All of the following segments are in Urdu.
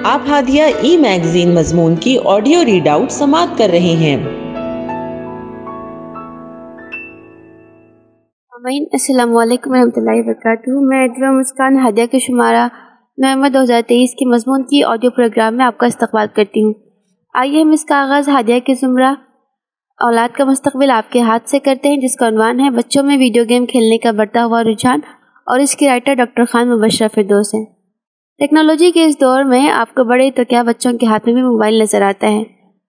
آپ ہادیہ ای میگزین مضمون کی آڈیو ریڈ آؤٹ سماعت کر رہے ہیں۔ السلام علیکم ورحمۃ اللہ وبرکاتہ۔ میں ادویہ مسکان ہادیہ کے شمارہ نومبر 2023 کے مضمون کی آڈیو پروگرام میں آپ کا استقبال کرتی ہوں۔ آئیے ہم اس کا آغاز ہادیہ کے زمرہ اولاد کا مستقبل آپ کے ہاتھ سے کرتے ہیں، جس کا عنوان ہے بچوں میں ویڈیو گیم کھیلنے کا بڑھتا ہوا رجحان، اور اس کی رائٹر ڈاکٹر خان مبشرہ فردوس ہیں۔ ٹیکنالوجی کے اس دور میں آپ کو بڑے تو کیا بچوں کے ہاتھ میں بھی موبائل نظر آتا ہے۔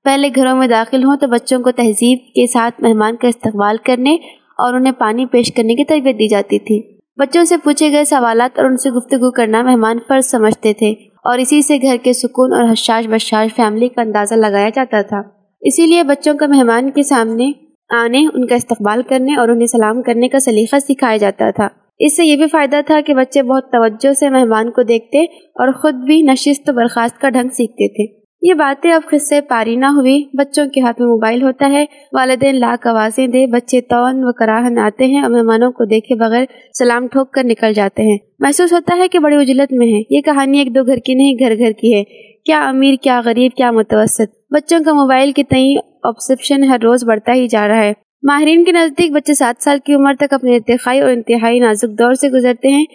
پہلے گھروں میں داخل ہوں تو بچوں کو تہذیب کے ساتھ مہمان کا استقبال کرنے اور انہیں پانی پیش کرنے کی تربیت دی جاتی تھی۔ بچوں سے پوچھے گئے سوالات اور ان سے گفتگو کرنا مہمان فرض سمجھتے تھے، اور اسی سے گھر کے سکون اور حشاش بشاش فیملی کا اندازہ لگایا جاتا تھا۔ اسی لیے بچوں کا مہمان کے سامنے آنے، ان کا استقبال کرنے اور انہیں سلام کرنے کا سلیقہ سکھایا جاتا تھا۔ اس سے یہ بھی فائدہ تھا کہ بچے بہت توجہ سے مہمان کو دیکھتے اور خود بھی نشست و برخاست کا ڈھنگ سیکھتے تھے۔ یہ باتیں اب قصے پاری نہ ہوئی، بچوں کے ہاتھ میں موبائل ہوتا ہے، والدین لاکھ آوازیں دے، بچے طعن و کراہن آتے ہیں اور مہمانوں کو دیکھے بغیر سلام ٹھوک کر نکل جاتے ہیں۔ محسوس ہوتا ہے کہ بڑی عجلت میں ہے۔ یہ کہانی ایک دو گھر کی نہیں، گھر گھر کی ہے۔ کیا امیر، کیا غریب، کیا متوسط، بچوں کا موبائل کے تئیں آبسیپشن ہر روز بڑھتا ہی جا رہا ہے۔ ماہرین کے نزدیک بچے 7 سال کی عمر تک اپنے ارتقائی اور انتہائی نازک دور سے گزرتے ہیں۔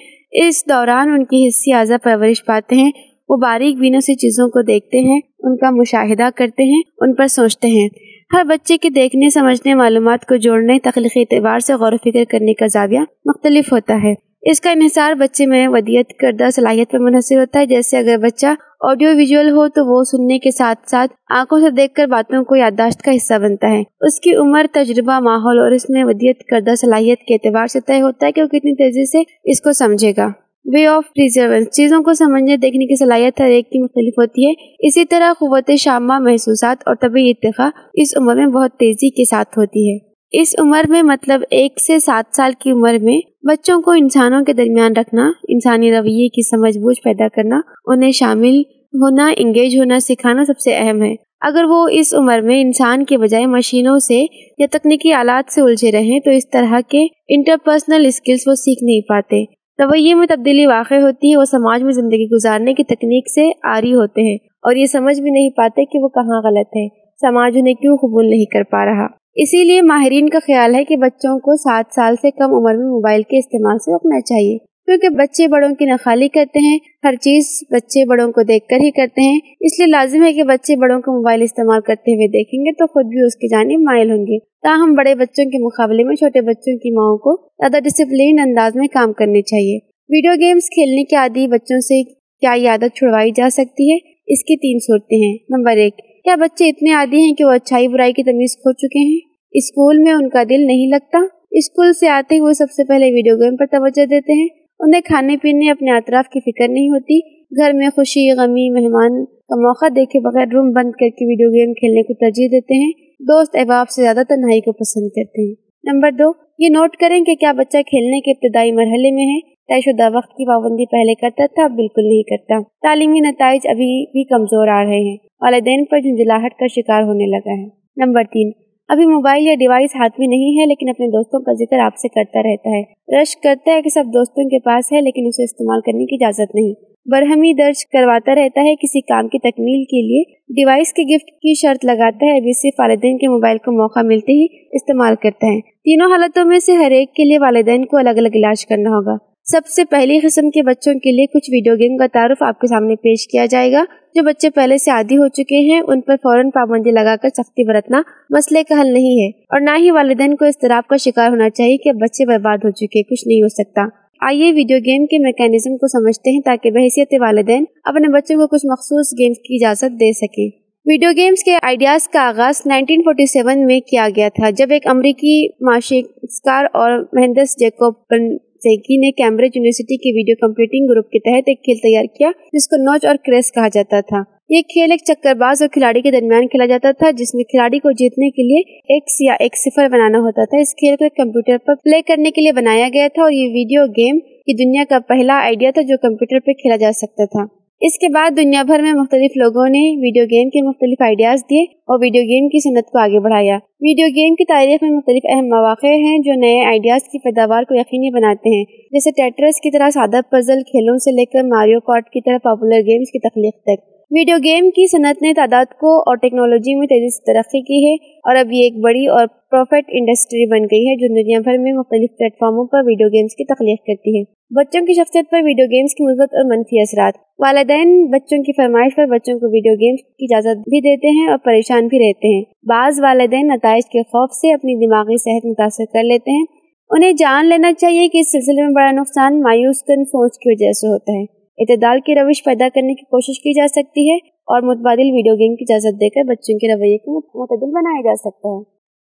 اس دوران ان کی حسی اعضاء پرورش پاتے ہیں، وہ باریک بینوں سے چیزوں کو دیکھتے ہیں، ان کا مشاہدہ کرتے ہیں، ان پر سوچتے ہیں۔ ہر بچے کے دیکھنے، سمجھنے، معلومات کو جوڑنے، تخلیقی اعتبار سے غور و فکر کرنے کا زاویہ مختلف ہوتا ہے۔ اس کا انحصار بچے میں ودیت کردہ صلاحیت پر منحصر ہوتا ہے۔ جیسے اگر بچہ آڈیو ویژول ہو تو وہ سننے کے ساتھ ساتھ آنکھوں سے دیکھ کر باتوں کو یادداشت کا حصہ بنتا ہے۔ اس کی عمر، تجربہ، ماحول اور اس میں ودیت کردہ صلاحیت کے اعتبار سے طے ہوتا ہے کہ وہ کتنی تیزی سے اس کو سمجھے گا۔ وے آف پرزیورنس، چیزوں کو سمجھنے دیکھنے کی صلاحیت ہر ایک کی مختلف ہوتی ہے۔ اسی طرح قوت شامہ، محسوسات اور طبعی ارتقاء اس عمر میں بہت تیزی کے ساتھ ہوتی ہے۔ اس عمر میں مطلب 1 سے 7 سال کی عمر میں بچوں کو انسانوں کے درمیان رکھنا، انسانی رویے کی سمجھ بوجھ پیدا کرنا، انہیں شامل ہونا، انگیج ہونا سکھانا سب سے اہم ہے۔ اگر وہ اس عمر میں انسان کے بجائے مشینوں سے یا تکنیکی آلات سے الجھے رہیں تو اس طرح کے انٹرپرسنل اسکلز وہ سیکھ نہیں پاتے۔ رویے میں تبدیلی واقع ہوتی ہے، وہ سماج میں زندگی گزارنے کی تکنیک سے عاری ہوتے ہیں اور یہ سمجھ بھی نہیں پاتے کہ وہ کہاں غلط ہے، سماج انہیں کیوں قبول نہیں کر پا رہا۔ اسی لیے ماہرین کا خیال ہے کہ بچوں کو 7 سال سے کم عمر میں موبائل کے استعمال سے روکنا چاہیے، کیونکہ بچے بڑوں کی نخالی کرتے ہیں، ہر چیز بچے بڑوں کو دیکھ کر ہی کرتے ہیں۔ اس لیے لازم ہے کہ بچے بڑوں کو موبائل استعمال کرتے ہوئے دیکھیں گے تو خود بھی اس کی جانب مائل ہوں گے۔ تاہم بڑے بچوں کے مقابلے میں چھوٹے بچوں کی ماؤں کو زیادہ ڈسپلین انداز میں کام کرنے چاہیے۔ ویڈیو گیمز کھیلنے کے عادی بچوں سے کیا یہ عادت چھڑوائی جا سکتی ہے؟ اس کی 3 صورتیں ہیں۔ نمبر 1، کیا بچے اتنے عادی ہیں کہ وہ اچھائی برائی کی تمیز کھو چکے ہیں؟ اسکول میں ان کا دل نہیں لگتا، اسکول سے آتے ہی وہ سب سے پہلے ویڈیو گیم پر توجہ دیتے ہیں، انہیں کھانے پینے، اپنے اطراف کی فکر نہیں ہوتی، گھر میں خوشی غمی، مہمان کا موقع دیکھے بغیر روم بند کر کے ویڈیو گیم کھیلنے کو ترجیح دیتے ہیں، دوست احباب سے زیادہ تنہائی کو پسند کرتے ہیں۔ نمبر 2، یہ نوٹ کریں کہ کیا بچہ کھیلنے کے ابتدائی مرحلے میں ہے؟ طے شدہ وقت کی پابندی پہلے کرتا تھا، اب بالکل نہیں کرتا۔ تعلیمی نتائج ابھی بھی کمزور آ رہے ہیں، والدین پر جھنجھلاہٹ کا شکار ہونے لگا ہے۔ نمبر 3، ابھی موبائل یا ڈیوائس ہاتھ میں نہیں ہے لیکن اپنے دوستوں کا ذکر آپ سے کرتا رہتا ہے، رشک کرتا ہے کہ سب دوستوں کے پاس ہے لیکن اسے استعمال کرنے کی اجازت نہیں، برہمی درج کرواتا رہتا ہے، کسی کام کی تکمیل کے لیے ڈیوائس کے گفٹ کی شرط لگاتا ہے، ابھی صرف والدین کے موبائل کو موقع ملتے ہی استعمال کرتا ہے۔ تینوں حالتوں میں سے ہر ایک کے لیے والدین کو الگ الگ علاج کرنا ہوگا۔ سب سے پہلی قسم کے بچوں کے لیے کچھ ویڈیو گیم کا تعارف آپ کے سامنے پیش کیا جائے گا۔ جو بچے پہلے سے عادی ہو چکے ہیں ان پر فوراً پابندی لگا کر سختی برتنا مسئلے کا حل نہیں ہے، اور نہ ہی والدین کو اضطراب کا شکار ہونا چاہیے کہ اب بچے برباد ہو چکے، کچھ نہیں ہو سکتا۔ آئیے ویڈیو گیم کے میکینزم کو سمجھتے ہیں تاکہ بحیثیت والدین اپنے بچوں کو کچھ مخصوص گیمز کی اجازت دے سکیں۔ ویڈیو گیمز کے آئیڈیاز کا آغاز 1947 میں کیا گیا تھا، جب ایک امریکی موسیقار اور مہندس جیکوب کنزیکی نے کیمبرج یونیورسٹی کے ویڈیو کمپیوٹنگ گروپ کے تحت ایک کھیل تیار کیا جس کو نوچ اور کریس کہا جاتا تھا۔ یہ کھیل ایک چکر باز اور کھلاڑی کے درمیان کھیلا جاتا تھا جس میں کھلاڑی کو جیتنے کے لیے X یا X0 بنانا ہوتا تھا۔ اس کھیل کو ایک کمپیوٹر پر پلے کرنے کے لیے بنایا گیا تھا اور یہ ویڈیو گیم کی دنیا کا پہلا آئیڈیا تھا جو کمپیوٹر پہ کھیلا جا سکتا تھا۔ اس کے بعد دنیا بھر میں مختلف لوگوں نے ویڈیو گیم کے مختلف آئیڈیاز دیے اور ویڈیو گیم کی صنعت کو آگے بڑھایا۔ ویڈیو گیم کی تاریخ میں مختلف اہم مواقع ہیں جو نئے آئیڈیاز کی پیداوار کو یقینی بناتے ہیں، جیسے ٹیٹرس کی طرح سادہ پزل کھیلوں سے لے کر ماریو کارٹ کی طرح پاپولر گیمز کی تخلیق تک۔ ویڈیو گیم کی صنعت نے تعداد کو اور ٹیکنالوجی میں تیزی سے ترقی کی ہے اور اب یہ ایک بڑی اور پروفٹ انڈسٹری بن گئی ہے جو دنیا بھر میں مختلف پلیٹ فارموں پر ویڈیو گیمز کی تخلیق کرتی ہے۔ بچوں کی شخصیت پر ویڈیو گیمز کی مثبت اور منفی اثرات۔ والدین بچوں کی فرمائش پر بچوں کو ویڈیو گیمز کی اجازت بھی دیتے ہیں اور پریشان بھی رہتے ہیں۔ بعض والدین نتائج کے خوف سے اپنی دماغی صحت متاثر کر لیتے ہیں۔ انہیں جان لینا چاہیے کہ اس سلسلے میں بڑا نقصان مایوس کن سوچ کی وجہ سے ہوتا ہے۔ اعتدال کی روش پیدا کرنے کی کوشش کی جا سکتی ہے اور متبادل ویڈیو گیم کی اجازت دے کر بچوں کے رویے کو معتدل بنایا جا سکتا ہے۔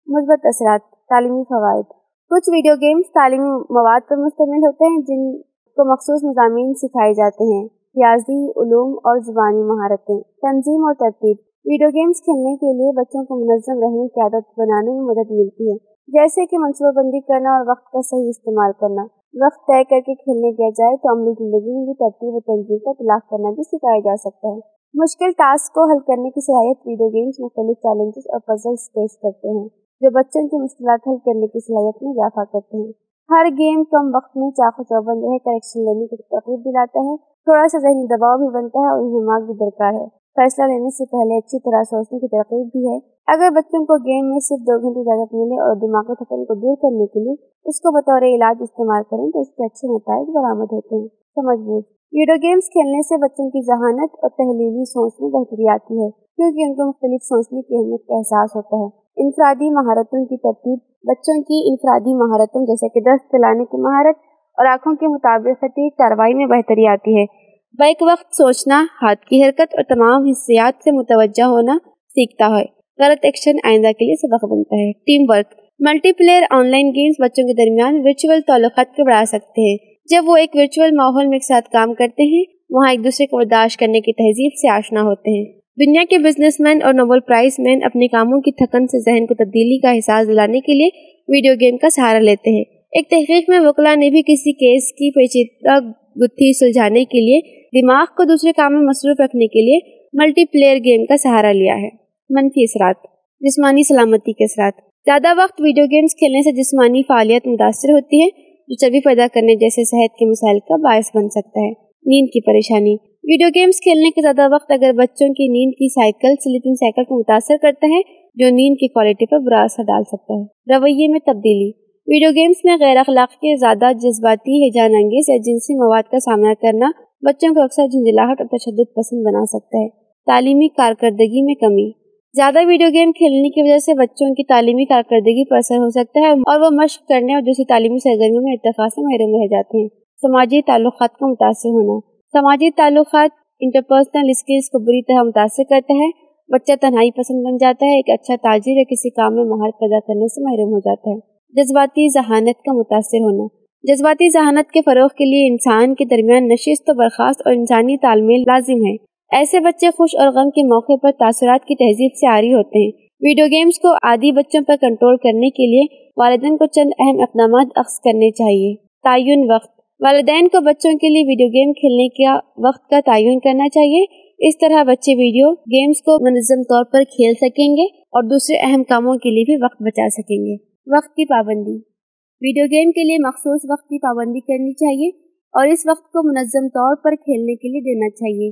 مثبت اثرات۔ تعلیمی فوائد۔ کچھ ویڈیو گیمز تعلیمی مواد پر مشتمل ہوتے ہیں جن کو مخصوص مضامین سکھائے جاتے ہیں، ریاضی، علوم اور زبانی مہارتیں۔ تنظیم اور ترتیب۔ ویڈیو گیمز کھیلنے کے لیے بچوں کو منظم رہنے کی عادت بنانے میں مدد ملتی ہے، جیسے کہ منصوبہ بندی کرنا اور وقت کا صحیح استعمال کرنا۔ وقت طے کر کے کھیلنے دیا جائے تو عملی زندگی میں بھی ترتیب و تنظیم کا اطلاق کرنا بھی سکھایا جا سکتا ہے۔ مشکل ٹاسک کو حل کرنے کی صلاحیت۔ ویڈیو گیمز مختلف چیلنجز اور پزلز پیش کرتے ہیں جو بچوں کی مشکلات حل کرنے کی صلاحیت میں اضافہ کرتے ہیں۔ ہر گیم کم وقت میں چاق و چوبند رہ کر ایکشن لینے کی ترغیب دلاتا ہے، تھوڑا سا ذہنی دباؤ بھی بنتا ہے اور انہماک بھی درکار ہے۔ فیصلہ لینے سے پہلے اچھی طرح سوچنے کی ترغیب بھی ہے۔ اگر بچوں کو گیم میں صرف 2 گھنٹے اجازت ملے اور دماغی تھکن کو دور کرنے کے لیے اس کو بطور علاج استعمال کریں تو اس کے اچھے نتائج برآمد ہوتے ہیں۔ سمجھ بوجھ۔ ویڈیو گیمز کھیلنے سے بچوں کی ذہانت اور تحلیلی سوچ میں بہتری آتی ہے کیونکہ ان کو مختلف سوچنے کی اہمیت کا احساس ہوتا ہے۔ انفرادی مہارتوں کی ترتیب۔ بچوں کی انفرادی مہارتوں جیسے کہ دست چلانے کی مہارت اور آنکھوں کی مطابقتی کارروائی میں بہتری آتی ہے۔ بیک وقت سوچنا، ہاتھ کی حرکت اور تمام حسیات سے متوجہ ہونا سیکھتا ہے۔ غلط ایکشن آئندہ کے لیے سبق بنتا ہے۔ Team work. Multi player on line games بچوں کے درمیان ورچوئل تعلقات کو بڑھا سکتے ہیں۔ جب وہ ایک ورچوئل ماحول میں ایک ساتھ کام کرتے ہیں، وہاں ایک دوسرے کو برداشت کرنے کی تہذیب سے آشنا ہوتے ہیں۔ دنیا کے بزنس مین اور نوبل پرائز مین اپنے کاموں کی تھکن سے ذہن کو تبدیلی کا احساس دلانے کے لیے ویڈیو گیم کا سہارا لیتے ہیں۔ ایک تحقیق میں وکلاء نے بھی کسی کیس کی پیچیدہ گتھی سلجھانے کے لیے دماغ کو دوسرے کام میں مصروف رکھنے کے لیے ملٹی پلیئر گیم کا سہارا لیا ہے۔ منفی اثرات۔ جسمانی سلامتی کے اثرات۔ زیادہ وقت ویڈیو گیمز کھیلنے سے جسمانی فعالیت متاثر ہوتی ہے جو چربی پیدا کرنے جیسے صحت کے مسائل کا باعث بن سکتا ہے۔ نیند کی پریشانی۔ ویڈیو گیمز کھیلنے کے زیادہ وقت اگر بچوں کی نیند کی سلیپنگ سائیکل کو متاثر کرتا ہے جو نیند کی کوالٹی پر برا اثر ڈال سکتا ہے۔ رویے میں تبدیلی۔ ویڈیو گیمز میں غیر اخلاقی، زیادہ جذباتی، ہیجان انگیز یا جنسی مواد کا سامنا کرنا بچوں کو اکثر جھنجھلاہٹ اور تشدد پسند بنا سکتا ہے۔ تعلیمی کارکردگی میں کمی۔ زیادہ ویڈیو گیم کھیلنے کی وجہ سے بچوں کی تعلیمی کارکردگی پر اثر ہو سکتا ہے اور وہ مشق کرنے اور دوسری تعلیمی سرگرمیوں میں ارتقاء سے محروم رہ جاتے ہیں۔ سماجی تعلقات کا متاثر ہونا۔ سماجی تعلقات انٹرپرسنل اسکلز کو بری طرح متاثر کرتا ہے۔ بچہ تنہائی پسند بن جاتا ہے، ایک اچھا تاجر یا کسی کام میں مہارت پیدا کرنے سے محروم ہو جاتا ہے۔ جذباتی ذہانت کا متاثر ہونا۔ جذباتی ذہانت کے فروغ کے لیے انسان کے درمیان نشست و برخاست اور انسانی تال میل لازم ہے۔ ایسے بچے خوش اور غم کے موقع پر تاثرات کی تہذیب سے عاری ہوتے ہیں۔ ویڈیو گیمز کو عادی بچوں پر کنٹرول کرنے کے لیے والدین کو چند اہم اقدامات اخذ کرنے چاہیے۔ تعین وقت۔ والدین کو بچوں کے لیے ویڈیو گیم کھیلنے کا وقت کا تعین کرنا چاہیے۔ اس طرح بچے ویڈیو گیمز کو منظم طور پر کھیل سکیں گے اور دوسرے اہم کاموں کے لیے بھی وقت بچا سکیں گے۔ وقت کی پابندی۔ ویڈیو گیم کے لیے مخصوص وقت کی پابندی کرنی چاہیے اور اس وقت کو منظم طور پر کھیلنے کے لیے دینا چاہیے۔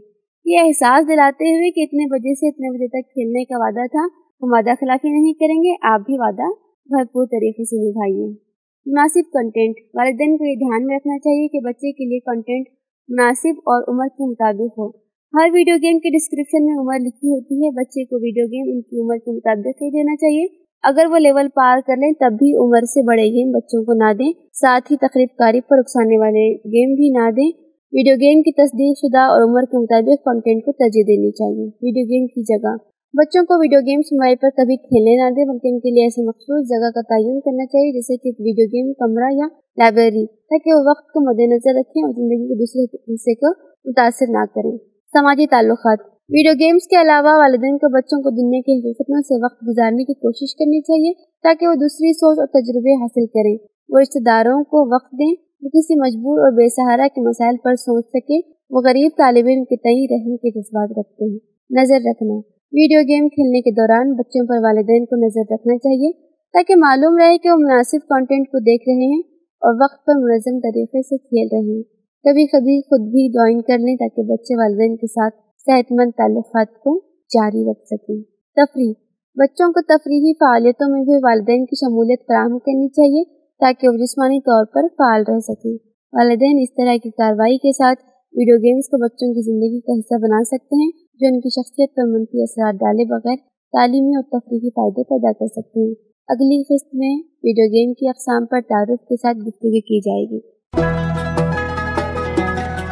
یہ احساس دلاتے ہوئے کہ اتنے بجے سے اتنے بجے تک کھیلنے کا وعدہ تھا، ہم وعدہ خلافی نہیں کریں گے، آپ بھی وعدہ بھرپور طریقے سے نبھائیے۔ مناسب کنٹینٹ۔ والدین کو یہ دھیان میں رکھنا چاہیے کہ بچے کے لیے کنٹینٹ مناسب اور عمر کے مطابق ہو۔ ہر ویڈیو گیم کے ڈسکرپشن میں عمر لکھی ہوتی ہے۔ بچے کو ویڈیو گیم ان کی عمر کے مطابق ہی دینا چاہیے۔ اگر وہ لیول پار کر لیں تب بھی عمر سے بڑے گیم بچوں کو نہ دیں، ساتھ ہی تخریب کاری پر اکسانے والے گیم بھی نہ دیں۔ ویڈیو گیم کی تصدیق شدہ اور عمر کے مطابق کنٹینٹ کو ترجیح دینی چاہیے۔ ویڈیو گیم کی جگہ۔ بچوں کو ویڈیو گیمز موبائل پر کبھی کھیلنے نہ دیں بلکہ ان کے لیے ایسی مخصوص جگہ کا تعین کرنا چاہیے جیسے کہ ویڈیو گیم کمرہ یا لائبریری، تاکہ وہ وقت کو مد نظر رکھیں اور زندگی کے دوسرے حصے کو متاثر نہ کریں۔ سماجی تعلقات۔ ویڈیو گیمز کے علاوہ والدین کو بچوں کو دنیا کی حقیقتوں سے وقت گزارنے کی کوشش کرنی چاہیے تاکہ وہ دوسری سوچ اور تجربے حاصل کریں۔ وہ رشتہ داروں کو وقت دیں، وہ کسی مجبور اور بے سہارا کے مسائل پر سوچ سکیں، وہ غریب طالب علم کے تئیں رحم کے جذبات رکھتے ہیں۔ نظر رکھنا۔ ویڈیو گیم کھیلنے کے دوران بچوں پر والدین کو نظر رکھنا چاہیے تاکہ معلوم رہے کہ وہ مناسب کنٹینٹ کو دیکھ رہے ہیں اور وقت پر منظم طریقے سے کھیل رہے ہیں۔ کبھی کبھی خود بھی جوائن کر لیں تاکہ بچے والدین کے ساتھ صحت مند تعلقات کو جاری رکھ سکیں۔ تفریح، بچوں کو تفریحی فعالیتوں میں بھی والدین کی شمولیت فراہم کرنی چاہیے تاکہ وہ جسمانی طور پر فعال رہ سکیں۔ والدین اس طرح کی کارروائی کے ساتھ ویڈیو گیمز کو بچوں کی زندگی کا حصہ بنا سکتے ہیں جو ان کی شخصیت پر منفی اثرات ڈالے بغیر تعلیمی اور تفریحی فائدے پیدا کر سکتے ہیں۔ اگلی قسط میں ویڈیو گیم کی اقسام پر تعارف کے ساتھ گفتگو کی جائے گی۔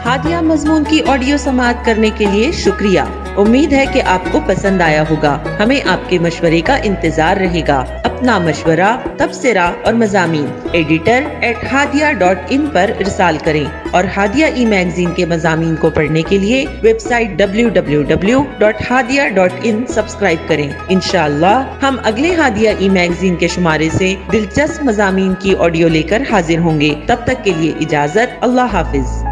ہادیہ مضمون کی آڈیو سماعت کرنے کے لیے شکریہ۔ امید ہے کہ آپ کو پسند آیا ہوگا۔ ہمیں آپ کے مشورے کا انتظار رہے گا۔ اپنا مشورہ، تبصرہ اور مضامین editor@hadia.in پر ارسال کریں اور ہادیہ ای میگزین کے مضامین کو پڑھنے کے لیے ویب سائٹ www.hadia.in سبسکرائب کریں۔ انشاءاللہ ہم اگلے ہادیہ ای میگزین کے شمارے سے دلچسپ مضامین کی آڈیو لے کر حاضر ہوں گے۔ تب تک کے لیے اجازت۔ اللہ حافظ۔